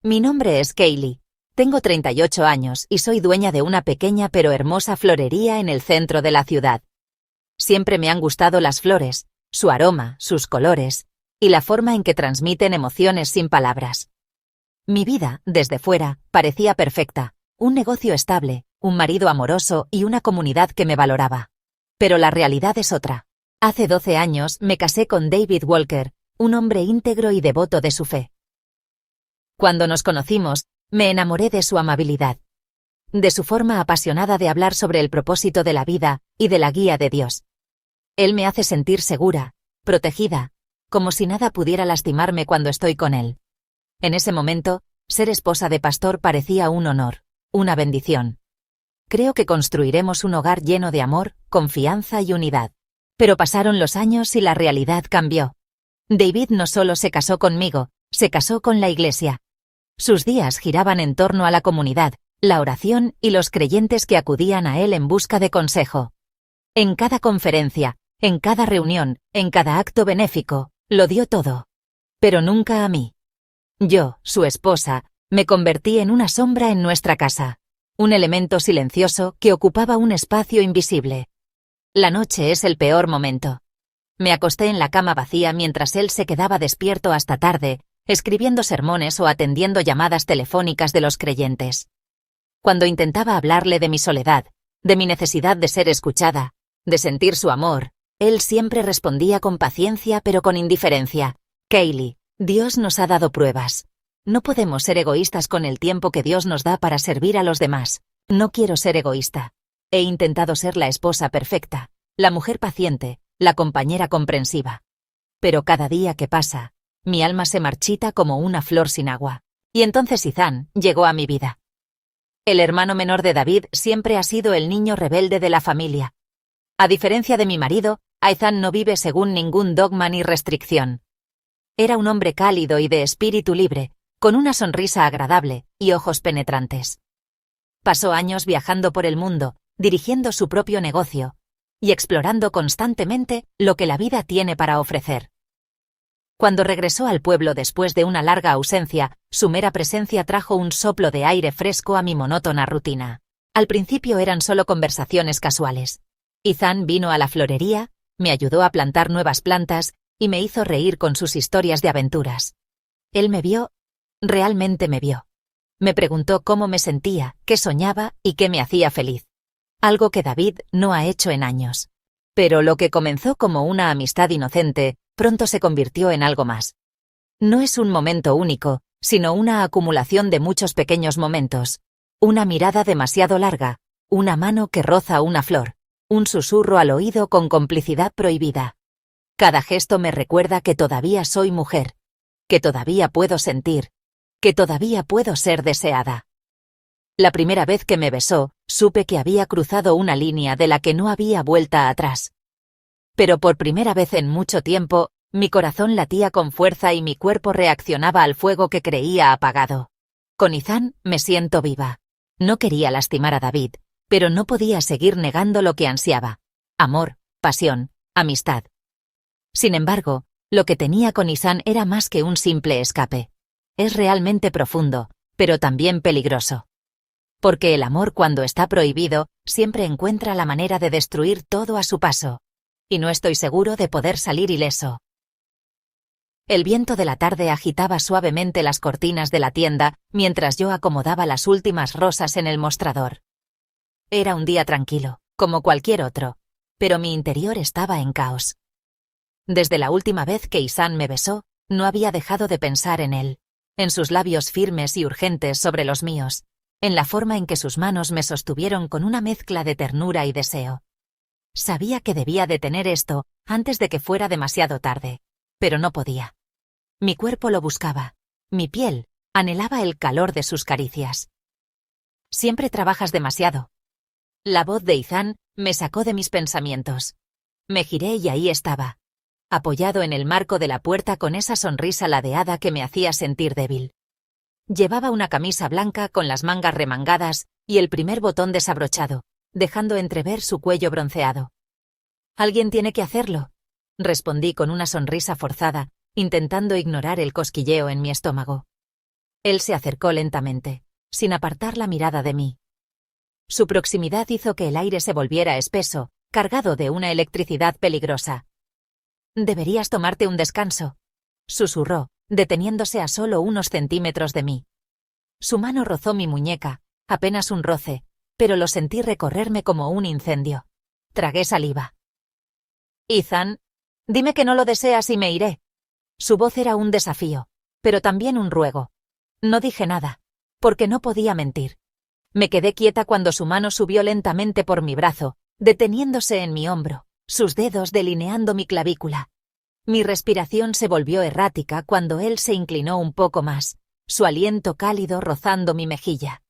Mi nombre es Kaylee. Tengo 38 años y soy dueña de una pequeña pero hermosa florería en el centro de la ciudad. Siempre me han gustado las flores, su aroma, sus colores y la forma en que transmiten emociones sin palabras. Mi vida, desde fuera, parecía perfecta, un negocio estable, un marido amoroso y una comunidad que me valoraba. Pero la realidad es otra. Hace 12 años me casé con David Walker, un hombre íntegro y devoto de su fe. Cuando nos conocimos, me enamoré de su amabilidad, de su forma apasionada de hablar sobre el propósito de la vida y de la guía de Dios. Él me hace sentir segura, protegida, como si nada pudiera lastimarme cuando estoy con él. En ese momento, ser esposa de pastor parecía un honor, una bendición. Creo que construiremos un hogar lleno de amor, confianza y unidad. Pero pasaron los años y la realidad cambió. David no solo se casó conmigo, se casó con la iglesia. Sus días giraban en torno a la comunidad, la oración y los creyentes que acudían a él en busca de consejo. En cada conferencia, en cada reunión, en cada acto benéfico, lo dio todo. Pero nunca a mí. Yo, su esposa, me convertí en una sombra en nuestra casa, un elemento silencioso que ocupaba un espacio invisible. La noche es el peor momento. Me acosté en la cama vacía mientras él se quedaba despierto hasta tarde, escribiendo sermones o atendiendo llamadas telefónicas de los creyentes. Cuando intentaba hablarle de mi soledad, de mi necesidad de ser escuchada, de sentir su amor, él siempre respondía con paciencia pero con indiferencia. Kaylee, Dios nos ha dado pruebas. No podemos ser egoístas con el tiempo que Dios nos da para servir a los demás. No quiero ser egoísta. He intentado ser la esposa perfecta, la mujer paciente, la compañera comprensiva. Pero cada día que pasa, mi alma se marchita como una flor sin agua. Y entonces Ethan llegó a mi vida. El hermano menor de David siempre ha sido el niño rebelde de la familia. A diferencia de mi marido, Ethan no vive según ningún dogma ni restricción. Era un hombre cálido y de espíritu libre, con una sonrisa agradable y ojos penetrantes. Pasó años viajando por el mundo, dirigiendo su propio negocio y explorando constantemente lo que la vida tiene para ofrecer. Cuando regresó al pueblo después de una larga ausencia, su mera presencia trajo un soplo de aire fresco a mi monótona rutina. Al principio eran solo conversaciones casuales. Ethan vino a la florería, me ayudó a plantar nuevas plantas y me hizo reír con sus historias de aventuras. Él me vio, realmente me vio. Me preguntó cómo me sentía, qué soñaba y qué me hacía feliz. Algo que David no ha hecho en años. Pero lo que comenzó como una amistad inocente, pronto se convirtió en algo más. No es un momento único, sino una acumulación de muchos pequeños momentos. Una mirada demasiado larga, una mano que roza una flor, un susurro al oído con complicidad prohibida. Cada gesto me recuerda que todavía soy mujer, que todavía puedo sentir, que todavía puedo ser deseada. La primera vez que me besó, supe que había cruzado una línea de la que no había vuelta atrás. Pero por primera vez en mucho tiempo, mi corazón latía con fuerza y mi cuerpo reaccionaba al fuego que creía apagado. Con Ethan me siento viva. No quería lastimar a David, pero no podía seguir negando lo que ansiaba. Amor, pasión, amistad. Sin embargo, lo que tenía con Ethan era más que un simple escape. Es realmente profundo, pero también peligroso. Porque el amor, cuando está prohibido, siempre encuentra la manera de destruir todo a su paso. Y no estoy seguro de poder salir ileso. El viento de la tarde agitaba suavemente las cortinas de la tienda mientras yo acomodaba las últimas rosas en el mostrador. Era un día tranquilo, como cualquier otro, pero mi interior estaba en caos. Desde la última vez que Ethan me besó, no había dejado de pensar en él, en sus labios firmes y urgentes sobre los míos, en la forma en que sus manos me sostuvieron con una mezcla de ternura y deseo. Sabía que debía detener esto antes de que fuera demasiado tarde, pero no podía. Mi cuerpo lo buscaba, mi piel anhelaba el calor de sus caricias. Siempre trabajas demasiado. La voz de Ethan me sacó de mis pensamientos. Me giré y ahí estaba, apoyado en el marco de la puerta con esa sonrisa ladeada que me hacía sentir débil. Llevaba una camisa blanca con las mangas remangadas y el primer botón desabrochado, dejando entrever su cuello bronceado. «Alguien tiene que hacerlo», respondí con una sonrisa forzada, intentando ignorar el cosquilleo en mi estómago. Él se acercó lentamente, sin apartar la mirada de mí. Su proximidad hizo que el aire se volviera espeso, cargado de una electricidad peligrosa. «Deberías tomarte un descanso», susurró, deteniéndose a solo unos centímetros de mí. Su mano rozó mi muñeca, apenas un roce, pero lo sentí recorrerme como un incendio. Tragué saliva. «Ethan, dime que no lo deseas y me iré». Su voz era un desafío, pero también un ruego. No dije nada, porque no podía mentir. Me quedé quieta cuando su mano subió lentamente por mi brazo, deteniéndose en mi hombro, sus dedos delineando mi clavícula. Mi respiración se volvió errática cuando él se inclinó un poco más, su aliento cálido rozando mi mejilla.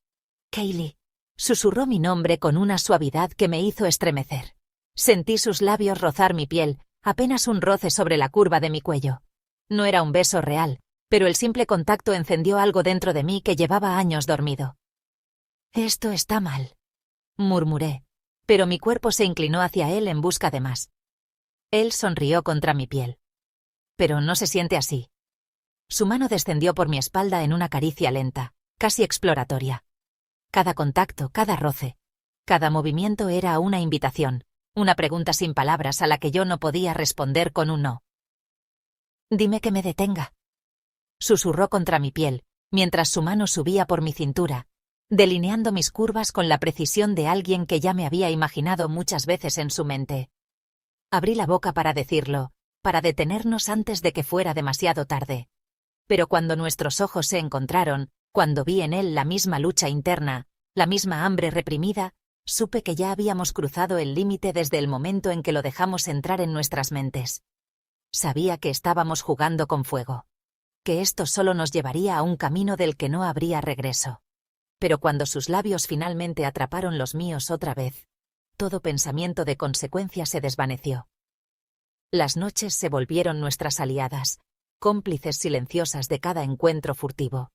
«Kaylee», susurró mi nombre con una suavidad que me hizo estremecer. Sentí sus labios rozar mi piel, apenas un roce sobre la curva de mi cuello. No era un beso real, pero el simple contacto encendió algo dentro de mí que llevaba años dormido. «Esto está mal», murmuré, pero mi cuerpo se inclinó hacia él en busca de más. Él sonrió contra mi piel. «Pero no se siente así». Su mano descendió por mi espalda en una caricia lenta, casi exploratoria. Cada contacto, cada roce, cada movimiento era una invitación, una pregunta sin palabras a la que yo no podía responder con un no. «Dime que me detenga», susurró contra mi piel, mientras su mano subía por mi cintura, delineando mis curvas con la precisión de alguien que ya me había imaginado muchas veces en su mente. Abrí la boca para decirlo, para detenernos antes de que fuera demasiado tarde. Pero cuando nuestros ojos se encontraron, cuando vi en él la misma lucha interna, la misma hambre reprimida, supe que ya habíamos cruzado el límite desde el momento en que lo dejamos entrar en nuestras mentes. Sabía que estábamos jugando con fuego, que esto solo nos llevaría a un camino del que no habría regreso. Pero cuando sus labios finalmente atraparon los míos otra vez, todo pensamiento de consecuencia se desvaneció. Las noches se volvieron nuestras aliadas, cómplices silenciosas de cada encuentro furtivo.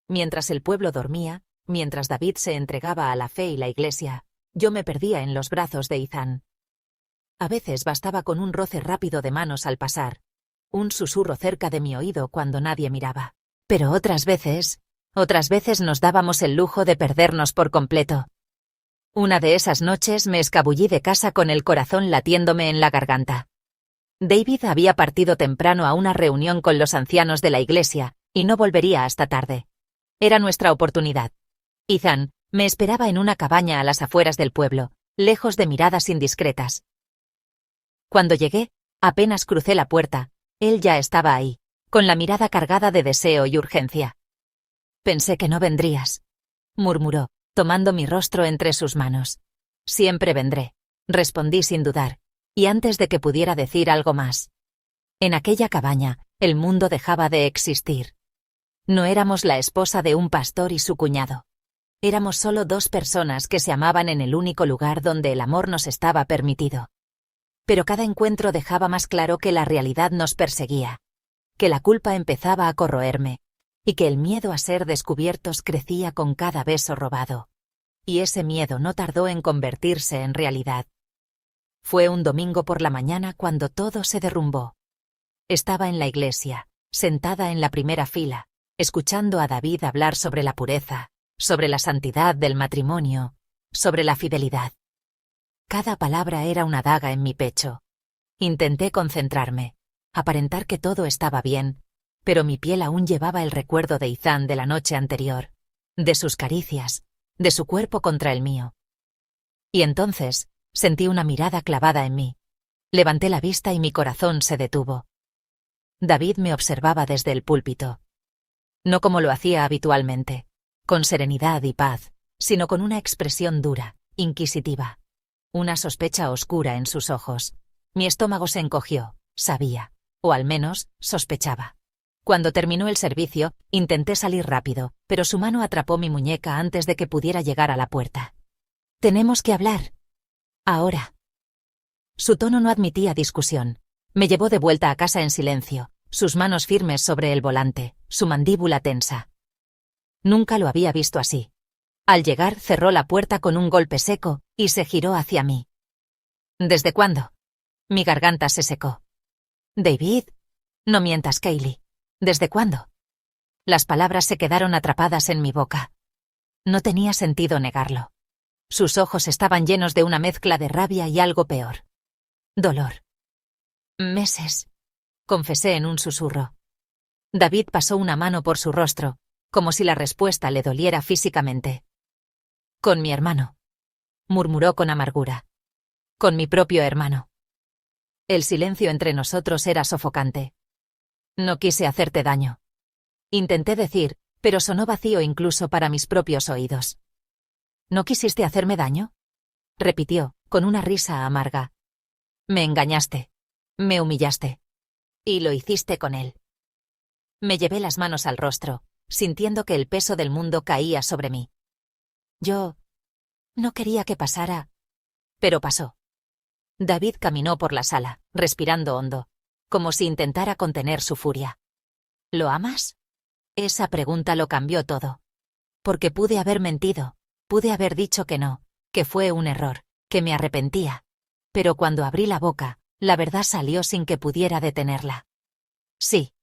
Mientras el pueblo dormía, mientras David se entregaba a la fe y la iglesia, yo me perdía en los brazos de Ethan. A veces bastaba con un roce rápido de manos al pasar, un susurro cerca de mi oído cuando nadie miraba. Pero otras veces nos dábamos el lujo de perdernos por completo. Una de esas noches me escabullí de casa con el corazón latiéndome en la garganta. David había partido temprano a una reunión con los ancianos de la iglesia, y no volvería hasta tarde. Era nuestra oportunidad. Ethan me esperaba en una cabaña a las afueras del pueblo, lejos de miradas indiscretas. Cuando llegué, apenas crucé la puerta, él ya estaba ahí, con la mirada cargada de deseo y urgencia. «Pensé que no vendrías», murmuró, tomando mi rostro entre sus manos. «Siempre vendré», respondí sin dudar, y antes de que pudiera decir algo más. En aquella cabaña, el mundo dejaba de existir. No éramos la esposa de un pastor y su cuñado. Éramos solo dos personas que se amaban en el único lugar donde el amor nos estaba permitido. Pero cada encuentro dejaba más claro que la realidad nos perseguía, que la culpa empezaba a corroerme, y que el miedo a ser descubiertos crecía con cada beso robado. Y ese miedo no tardó en convertirse en realidad. Fue un domingo por la mañana cuando todo se derrumbó. Estaba en la iglesia, sentada en la primera fila, escuchando a David hablar sobre la pureza, sobre la santidad del matrimonio, sobre la fidelidad. Cada palabra era una daga en mi pecho. Intenté concentrarme, aparentar que todo estaba bien, pero mi piel aún llevaba el recuerdo de Ethan de la noche anterior, de sus caricias, de su cuerpo contra el mío. Y entonces sentí una mirada clavada en mí. Levanté la vista y mi corazón se detuvo. David me observaba desde el púlpito. No como lo hacía habitualmente, con serenidad y paz, sino con una expresión dura, inquisitiva. Una sospecha oscura en sus ojos. Mi estómago se encogió, sabía, o al menos, sospechaba. Cuando terminó el servicio, intenté salir rápido, pero su mano atrapó mi muñeca antes de que pudiera llegar a la puerta. «Tenemos que hablar. Ahora». Su tono no admitía discusión. Me llevó de vuelta a casa en silencio, sus manos firmes sobre el volante, su mandíbula tensa. Nunca lo había visto así. Al llegar, cerró la puerta con un golpe seco y se giró hacia mí. «¿Desde cuándo?» Mi garganta se secó. «David, no mientas, Kaylee. ¿Desde cuándo?» Las palabras se quedaron atrapadas en mi boca. No tenía sentido negarlo. Sus ojos estaban llenos de una mezcla de rabia y algo peor. Dolor. Meses, confesé en un susurro. David pasó una mano por su rostro, como si la respuesta le doliera físicamente. Con mi hermano, murmuró con amargura. Con mi propio hermano. El silencio entre nosotros era sofocante. No quise hacerte daño. Intenté decir, pero sonó vacío incluso para mis propios oídos. ¿No quisiste hacerme daño? Repitió, con una risa amarga. Me engañaste. Me humillaste. Y lo hiciste con él. Me llevé las manos al rostro, sintiendo que el peso del mundo caía sobre mí. Yo no quería que pasara, pero pasó. David caminó por la sala, respirando hondo, como si intentara contener su furia. ¿Lo amas? Esa pregunta lo cambió todo. Porque pude haber mentido, pude haber dicho que no, que fue un error, que me arrepentía. Pero cuando abrí la boca, la verdad salió sin que pudiera detenerla. Sí.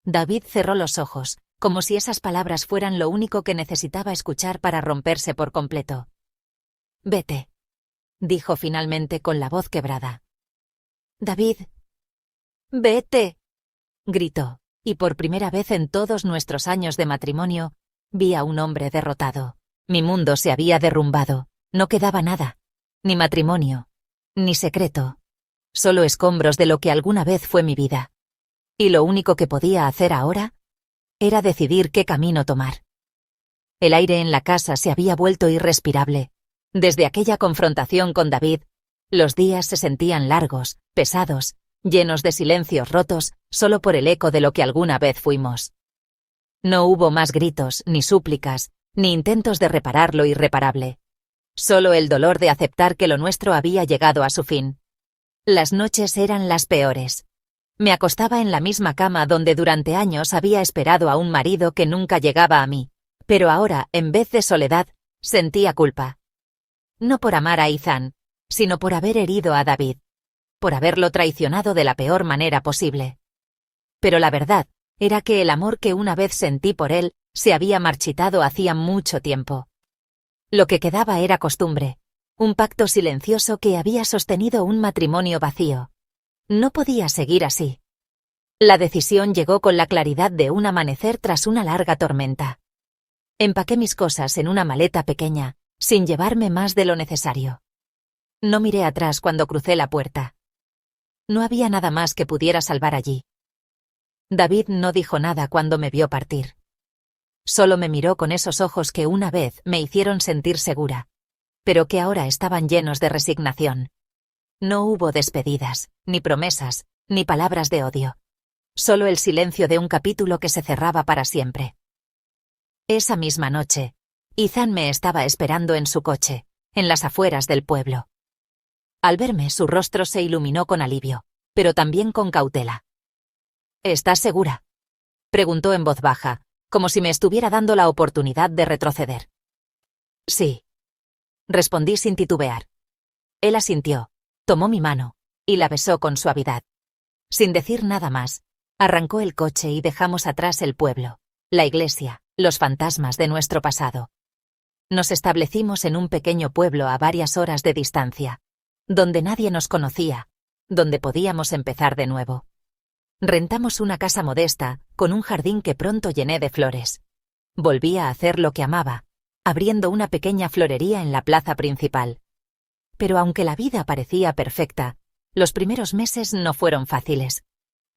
David cerró los ojos, como si esas palabras fueran lo único que necesitaba escuchar para romperse por completo. Vete, dijo finalmente con la voz quebrada. David. Vete, gritó, y por primera vez en todos nuestros años de matrimonio, vi a un hombre derrotado. Mi mundo se había derrumbado, no quedaba nada, ni matrimonio, ni secreto, solo escombros de lo que alguna vez fue mi vida. Y lo único que podía hacer ahora era decidir qué camino tomar. El aire en la casa se había vuelto irrespirable. Desde aquella confrontación con David, los días se sentían largos, pesados, llenos de silencios rotos, solo por el eco de lo que alguna vez fuimos. No hubo más gritos, ni súplicas, ni intentos de reparar lo irreparable. Solo el dolor de aceptar que lo nuestro había llegado a su fin. Las noches eran las peores. Me acostaba en la misma cama donde durante años había esperado a un marido que nunca llegaba a mí, pero ahora, en vez de soledad, sentía culpa. No por amar a Ethan, sino por haber herido a David, por haberlo traicionado de la peor manera posible. Pero la verdad era que el amor que una vez sentí por él se había marchitado hacía mucho tiempo. Lo que quedaba era costumbre, un pacto silencioso que había sostenido un matrimonio vacío. No podía seguir así. La decisión llegó con la claridad de un amanecer tras una larga tormenta. Empaqué mis cosas en una maleta pequeña, sin llevarme más de lo necesario. No miré atrás cuando crucé la puerta. No había nada más que pudiera salvar allí. David no dijo nada cuando me vio partir. Solo me miró con esos ojos que una vez me hicieron sentir segura, pero que ahora estaban llenos de resignación. No hubo despedidas, ni promesas, ni palabras de odio. Solo el silencio de un capítulo que se cerraba para siempre. Esa misma noche, Ethan me estaba esperando en su coche, en las afueras del pueblo. Al verme, su rostro se iluminó con alivio, pero también con cautela. ¿Estás segura?, preguntó en voz baja, como si me estuviera dando la oportunidad de retroceder. Sí, respondí sin titubear. Él asintió, tomó mi mano, y la besó con suavidad. Sin decir nada más, arrancó el coche y dejamos atrás el pueblo, la iglesia, los fantasmas de nuestro pasado. Nos establecimos en un pequeño pueblo a varias horas de distancia, donde nadie nos conocía, donde podíamos empezar de nuevo. Rentamos una casa modesta, con un jardín que pronto llené de flores. Volví a hacer lo que amaba, abriendo una pequeña florería en la plaza principal. Pero aunque la vida parecía perfecta, los primeros meses no fueron fáciles.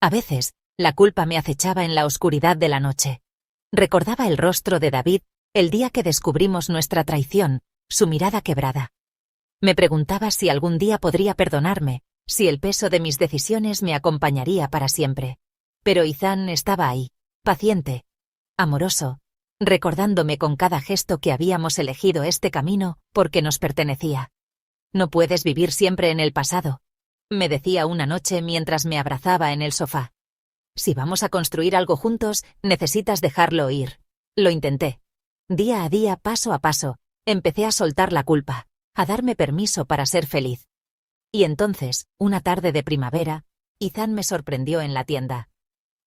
A veces, la culpa me acechaba en la oscuridad de la noche. Recordaba el rostro de David, el día que descubrimos nuestra traición, su mirada quebrada. Me preguntaba si algún día podría perdonarme, si el peso de mis decisiones me acompañaría para siempre. Pero Ethan estaba ahí, paciente, amoroso, recordándome con cada gesto que habíamos elegido este camino porque nos pertenecía. No puedes vivir siempre en el pasado, me decía una noche mientras me abrazaba en el sofá. Si vamos a construir algo juntos, necesitas dejarlo ir. Lo intenté. Día a día, paso a paso, empecé a soltar la culpa, a darme permiso para ser feliz. Y entonces, una tarde de primavera, Ethan me sorprendió en la tienda.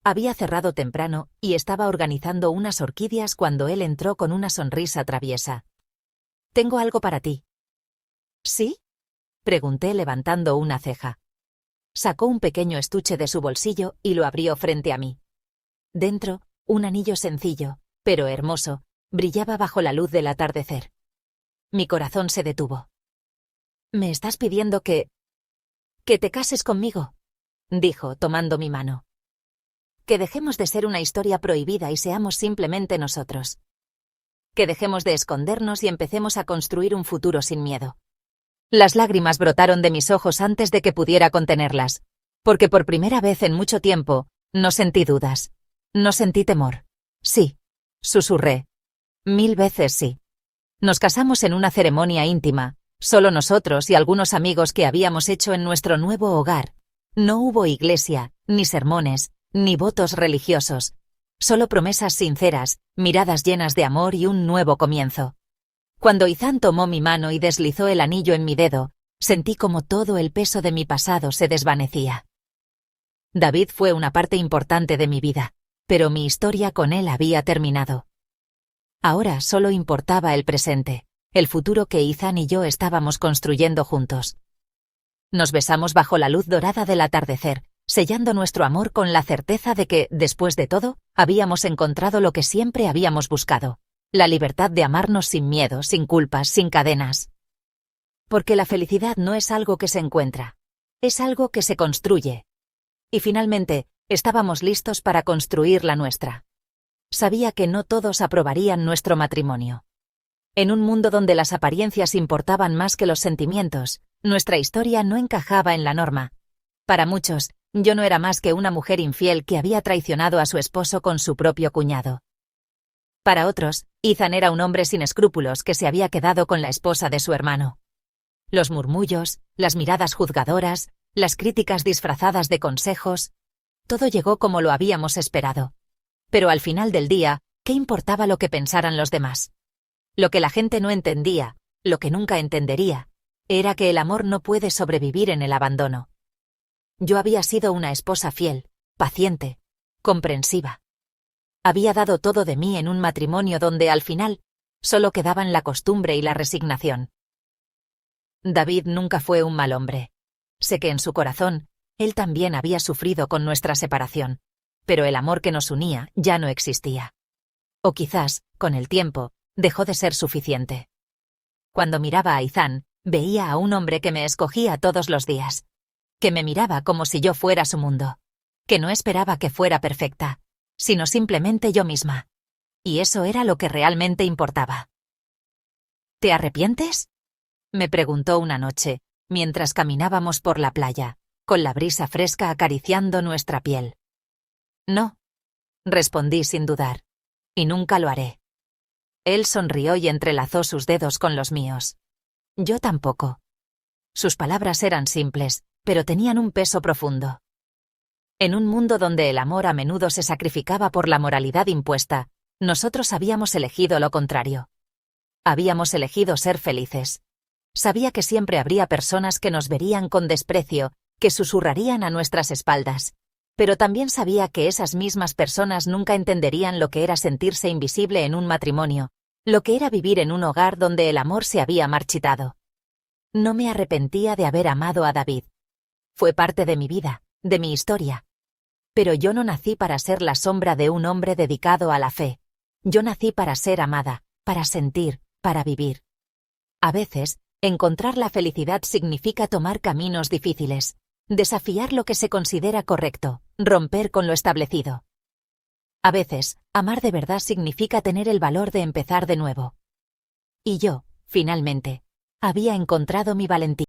Había cerrado temprano y estaba organizando unas orquídeas cuando él entró con una sonrisa traviesa. «Tengo algo para ti». «¿Sí?», pregunté levantando una ceja. Sacó un pequeño estuche de su bolsillo y lo abrió frente a mí. Dentro, un anillo sencillo, pero hermoso, brillaba bajo la luz del atardecer. Mi corazón se detuvo. «¿Me estás pidiendo que te cases conmigo?», dijo, tomando mi mano. «Que dejemos de ser una historia prohibida y seamos simplemente nosotros. Que dejemos de escondernos y empecemos a construir un futuro sin miedo». Las lágrimas brotaron de mis ojos antes de que pudiera contenerlas, porque por primera vez en mucho tiempo no sentí dudas, no sentí temor. «Sí», susurré. «1000 veces sí». Nos casamos en una ceremonia íntima, solo nosotros y algunos amigos que habíamos hecho en nuestro nuevo hogar. No hubo iglesia, ni sermones, ni votos religiosos, solo promesas sinceras, miradas llenas de amor y un nuevo comienzo. Cuando Ethan tomó mi mano y deslizó el anillo en mi dedo, sentí como todo el peso de mi pasado se desvanecía. David fue una parte importante de mi vida, pero mi historia con él había terminado. Ahora solo importaba el presente, el futuro que Ethan y yo estábamos construyendo juntos. Nos besamos bajo la luz dorada del atardecer, sellando nuestro amor con la certeza de que, después de todo, habíamos encontrado lo que siempre habíamos buscado: la libertad de amarnos sin miedo, sin culpas, sin cadenas. Porque la felicidad no es algo que se encuentra, es algo que se construye. Y finalmente, estábamos listos para construir la nuestra. Sabía que no todos aprobarían nuestro matrimonio. En un mundo donde las apariencias importaban más que los sentimientos, nuestra historia no encajaba en la norma. Para muchos, yo no era más que una mujer infiel que había traicionado a su esposo con su propio cuñado. Para otros, Ethan era un hombre sin escrúpulos que se había quedado con la esposa de su hermano. Los murmullos, las miradas juzgadoras, las críticas disfrazadas de consejos, todo llegó como lo habíamos esperado. Pero al final del día, ¿qué importaba lo que pensaran los demás? Lo que la gente no entendía, lo que nunca entendería, era que el amor no puede sobrevivir en el abandono. Yo había sido una esposa fiel, paciente, comprensiva. Había dado todo de mí en un matrimonio donde, al final, solo quedaban la costumbre y la resignación. David nunca fue un mal hombre. Sé que en su corazón, él también había sufrido con nuestra separación, pero el amor que nos unía ya no existía. O quizás, con el tiempo, dejó de ser suficiente. Cuando miraba a Ethan, veía a un hombre que me escogía todos los días, que me miraba como si yo fuera su mundo, que no esperaba que fuera perfecta, sino simplemente yo misma. Y eso era lo que realmente importaba. ¿Te arrepientes?, me preguntó una noche, mientras caminábamos por la playa, con la brisa fresca acariciando nuestra piel. No, respondí sin dudar, y nunca lo haré. Él sonrió y entrelazó sus dedos con los míos. Yo tampoco. Sus palabras eran simples, pero tenían un peso profundo. En un mundo donde el amor a menudo se sacrificaba por la moralidad impuesta, nosotros habíamos elegido lo contrario. Habíamos elegido ser felices. Sabía que siempre habría personas que nos verían con desprecio, que susurrarían a nuestras espaldas, pero también sabía que esas mismas personas nunca entenderían lo que era sentirse invisible en un matrimonio, lo que era vivir en un hogar donde el amor se había marchitado. No me arrepentía de haber amado a David. Fue parte de mi vida, de mi historia. Pero yo no nací para ser la sombra de un hombre dedicado a la fe. Yo nací para ser amada, para sentir, para vivir. A veces, encontrar la felicidad significa tomar caminos difíciles, desafiar lo que se considera correcto, romper con lo establecido. A veces, amar de verdad significa tener el valor de empezar de nuevo. Y yo, finalmente, había encontrado mi valentía.